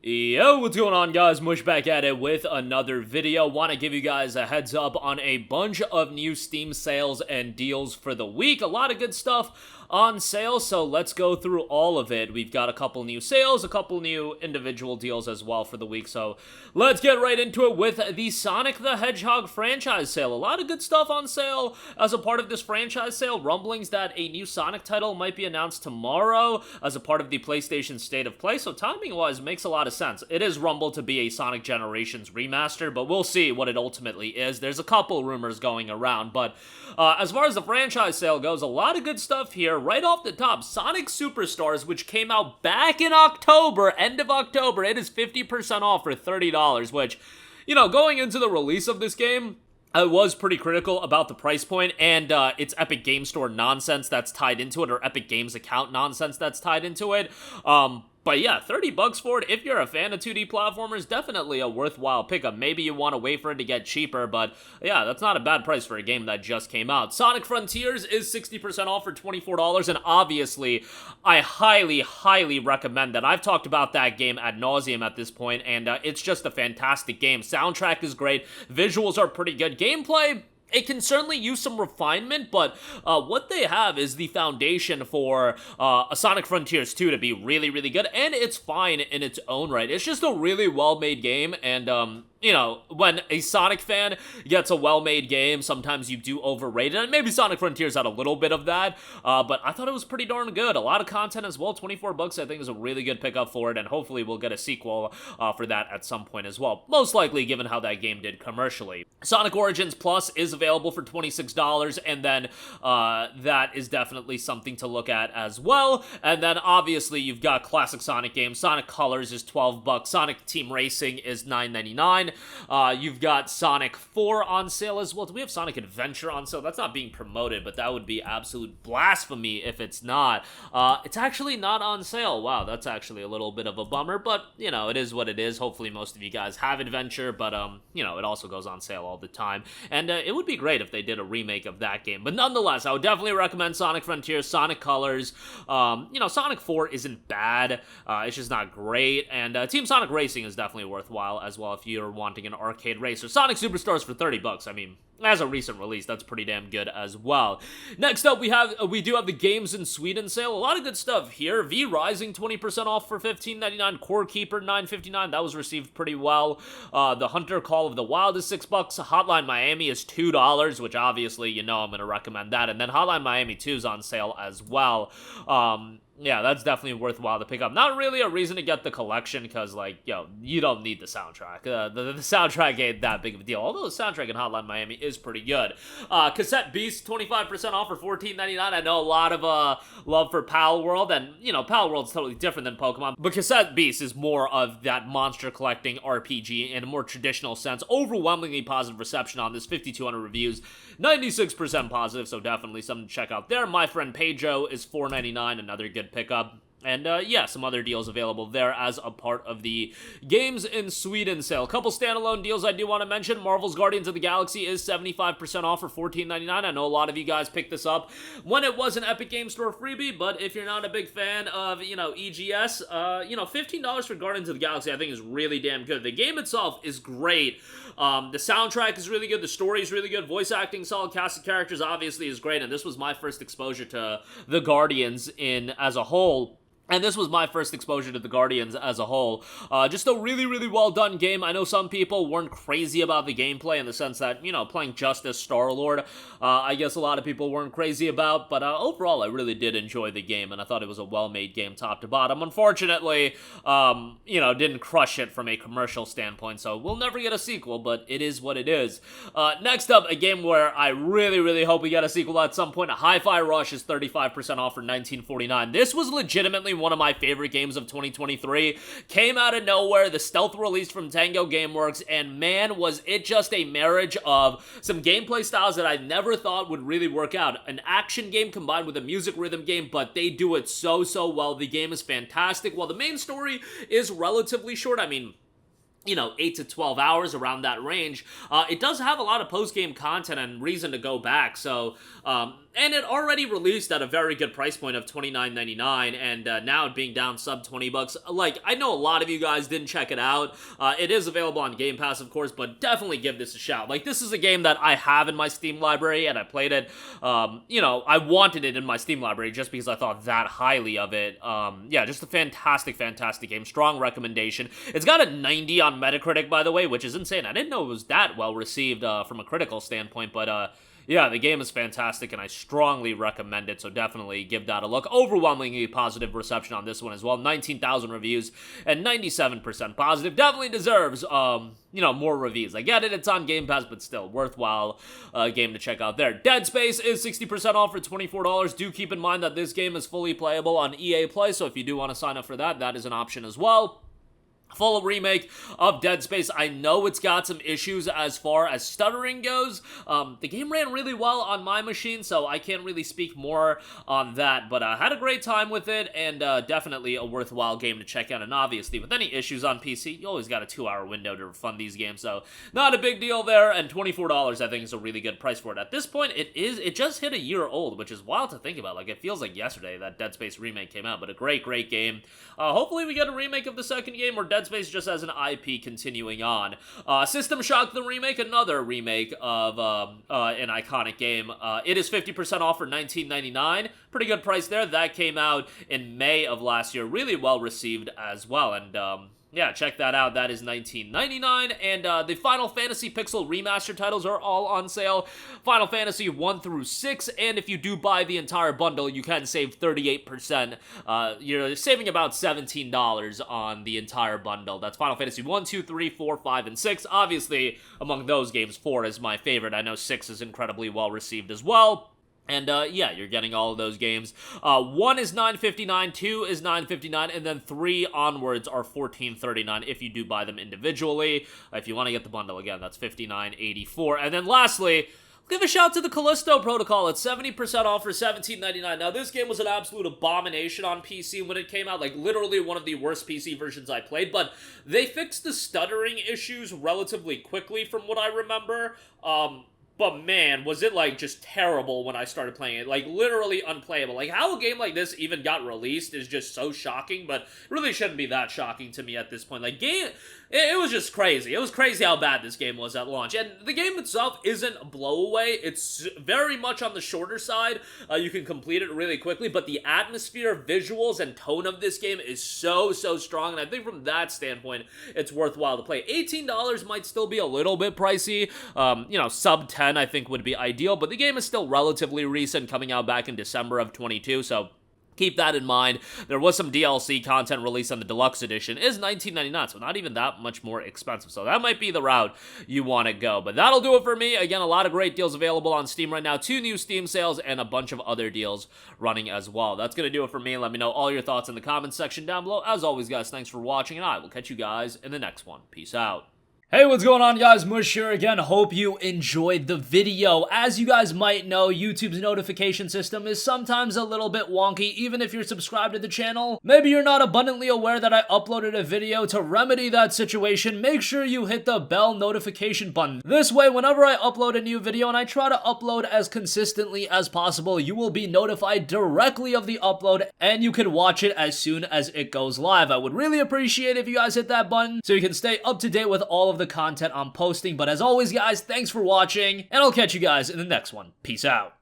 Yo, what's going on, guys? Mush back at it with another video. Want to give you guys a heads up on a bunch of new Steam sales and deals for the week. A lot of good stuff on sale, so let's go through all of it. We've got a couple new sales, a couple new individual deals as well for the week, so let's get right into it with the Sonic the Hedgehog franchise sale. A lot of good stuff on sale as a part of this franchise sale. Rumblings that a new Sonic title might be announced tomorrow as a part of the PlayStation State of Play, so timing-wise, makes a lot of sense. It is rumbled to be a Sonic Generations remaster, but we'll see what it ultimately is. There's a couple rumors going around, but as far as the franchise sale goes, a lot of good stuff here. Right off the top, Sonic Superstars, which came out back in October, end of October, it is 50% off for $30, which, you know, going into the release of this game, I was pretty critical about the price point and its Epic Game Store nonsense that's tied into it, or Epic Games account nonsense that's tied into it. But yeah, $30 for it, if you're a fan of 2D platformers, definitely a worthwhile pickup. Maybe you want to wait for it to get cheaper, but yeah, that's not a bad price for a game that just came out. Sonic Frontiers is 60% off for $24, and obviously, I highly, highly recommend that. I've talked about that game ad nauseum at this point, and it's just a fantastic game. Soundtrack is great, visuals are pretty good, gameplay, it can certainly use some refinement, but what they have is the foundation for a Sonic Frontiers 2 to be really, really good, and it's fine in its own right. It's just a really well-made game, and you know, when a Sonic fan gets a well-made game, sometimes you do overrate it, and maybe Sonic Frontiers had a little bit of that, but I thought it was pretty darn good. A lot of content as well. 24 bucks I think is a really good pickup for it, and hopefully we'll get a sequel for that at some point as well. Most likely, given how that game did commercially. Sonic Origins Plus is available for $26, and then that is definitely something to look at as well. And then obviously you've got classic Sonic games. Sonic Colors is 12 bucks. Sonic Team Racing is $9.99. You've got Sonic 4 on sale as well. Do we have Sonic Adventure on sale? That's not being promoted, but that would be absolute blasphemy if it's not. It's actually not on sale. Wow, that's actually a little bit of a bummer, but, you know, it is what it is. Hopefully most of you guys have Adventure, but, you know, it also goes on sale all the time, and it would be great if they did a remake of that game. But nonetheless, I would definitely recommend Sonic Frontiers, Sonic Colors. You know, Sonic 4 isn't bad. It's just not great, and Team Sonic Racing is definitely worthwhile as well if you're wanting an arcade racer. Sonic Superstars for 30 bucks. I mean, as a recent release, that's pretty damn good as well. Next up, we do have the Games in Sweden sale. A lot of good stuff here. V Rising 20% off for $15.99. Core Keeper $9.59. That was received pretty well. The Hunter Call of the Wild is $6. Hotline Miami is $2, which obviously, you know, I'm going to recommend that. And then Hotline Miami 2 is on sale as well. Yeah, that's definitely worthwhile to pick up. Not really a reason to get the collection, because, like, yo, you don't need the soundtrack. The soundtrack ain't that big of a deal, although the soundtrack in Hotline Miami is pretty good. Cassette Beast, 25% off for $14.99. I know a lot of love for Pal World, and, you know, Pal World's totally different than Pokemon, but Cassette Beast is more of that monster collecting RPG in a more traditional sense. Overwhelmingly positive reception on this, 5,200 reviews, 96% positive, so definitely something to check out there. My Friend Pedro is $4.99, another good pickup. And yeah, some other deals available there as a part of the Games in Sweden sale. A couple standalone deals I do want to mention. Marvel's Guardians of the Galaxy is 75% off for $14.99. I know a lot of you guys picked this up when it was an Epic Game Store freebie, but if you're not a big fan of, you know, EGS, you know, $15 for Guardians of the Galaxy I think is really damn good. The game itself is great. The soundtrack is really good. The story is really good. Voice acting, solid cast of characters obviously is great, and this was my first exposure to the Guardians as a whole. And this was my first exposure to the Guardians as a whole. Just a really, really well done game. I know some people weren't crazy about the gameplay in the sense that, you know, playing just as Star-Lord, I guess a lot of people weren't crazy about, but overall I really did enjoy the game, and I thought it was a well-made game top to bottom. Unfortunately, you know, didn't crush it from a commercial standpoint, so we'll never get a sequel, but it is what it is. Next up, a game where I really, really hope we get a sequel at some point. Hi-Fi Rush is 35% off for $19.49. This was legitimately one of my favorite games of 2023. Came out of nowhere, the stealth release from Tango Gameworks, and man, was it just a marriage of some gameplay styles that I never thought would really work out. An action game combined with a music rhythm game, but they do it so well. The game is fantastic. While the main story is relatively short, I mean, 8 to 12 hours, around that range. It does have a lot of post-game content and reason to go back, so, and it already released at a very good price point of $29.99, and now it being down sub 20 bucks. Like, I know a lot of you guys didn't check it out. It is available on Game Pass, of course, but definitely give this a shout. Like, this is a game that I have in my Steam library, and I played it. I wanted it in my Steam library just because I thought that highly of it. Yeah, just a fantastic, fantastic game. Strong recommendation. It's got a 90 on Metacritic, by the way, which is insane. I didn't know it was that well received from a critical standpoint, but yeah, the game is fantastic, and I strongly recommend it, so definitely give that a look. Overwhelmingly positive reception on this one as well. 19,000 reviews and 97% positive. Definitely deserves, more reviews. I get it, it's on Game Pass, but still, worthwhile game to check out there. Dead Space is 60% off for $24. Do keep in mind that this game is fully playable on EA Play, so if you do want to sign up for that, that is an option as well. Full remake of Dead Space. I know it's got some issues as far as stuttering goes. The game ran really well on my machine, so I can't really speak more on that, but I had a great time with it, and definitely a worthwhile game to check out. And obviously, with any issues on PC, you always got a 2-hour window to refund these games, so not a big deal there, and $24 I think is a really good price for it. At this point, it just hit a year old, which is wild to think about. Like, it feels like yesterday that Dead Space remake came out, but a great, great game. Hopefully we get a remake of the second game, or Dead Space just as an IP continuing on. System Shock the Remake, another remake of an iconic game. It is 50% off for $19.99. Pretty good price there. That came out in May of last year. Really well received as well, and yeah, check that out. That is $19.99, and the Final Fantasy Pixel Remaster titles are all on sale. Final Fantasy 1 through 6, and if you do buy the entire bundle, you can save 38%. You're saving about $17 on the entire bundle. That's Final Fantasy 1, 2, 3, 4, 5, and 6. Obviously, among those games, 4 is my favorite. I know 6 is incredibly well received as well. And, yeah, you're getting all of those games. 1 is $9.59, 2 is $9.59, and then 3 onwards are $14.39 if you do buy them individually. If you want to get the bundle, again, that's $59.84. And then lastly, give a shout to the Callisto Protocol. It's 70% off for $17.99. Now, this game was an absolute abomination on PC when it came out. Like, literally one of the worst PC versions I played. But they fixed the stuttering issues relatively quickly from what I remember. But man, was it, like, just terrible when I started playing it. Like, literally unplayable. Like, how a game like this even got released is just so shocking, but it really shouldn't be that shocking to me at this point. Like, it was just crazy. It was crazy how bad this game was at launch. And the game itself isn't a blowaway. It's very much on the shorter side. You can complete it really quickly, but the atmosphere, visuals, and tone of this game is so, so strong, and I think from that standpoint, it's worthwhile to play. $18 might still be a little bit pricey. Sub 10 I think would be ideal, but the game is still relatively recent, coming out back in December of 22, so keep that in mind. There was some DLC content released on the deluxe edition. It is $19.99, so not even that much more expensive. So that might be the route you want to go. But that'll do it for me. Again, a lot of great deals available on Steam right now. 2 new Steam sales and a bunch of other deals running as well. That's going to do it for me. Let me know all your thoughts in the comments section down below. As always, guys, thanks for watching, and I will catch you guys in the next one. Peace out. Hey, what's going on, guys? Mush here again. Hope you enjoyed the video. As you guys might know, YouTube's notification system is sometimes a little bit wonky, even if you're subscribed to the channel. Maybe you're not abundantly aware that I uploaded a video. To remedy that situation, make sure you hit the bell notification button. This way, whenever I upload a new video, and I try to upload as consistently as possible, you will be notified directly of the upload, and you can watch it as soon as it goes live. I would really appreciate if you guys hit that button so you can stay up to date with all of the content I'm posting. But as always, guys, thanks for watching, and I'll catch you guys in the next one. Peace out.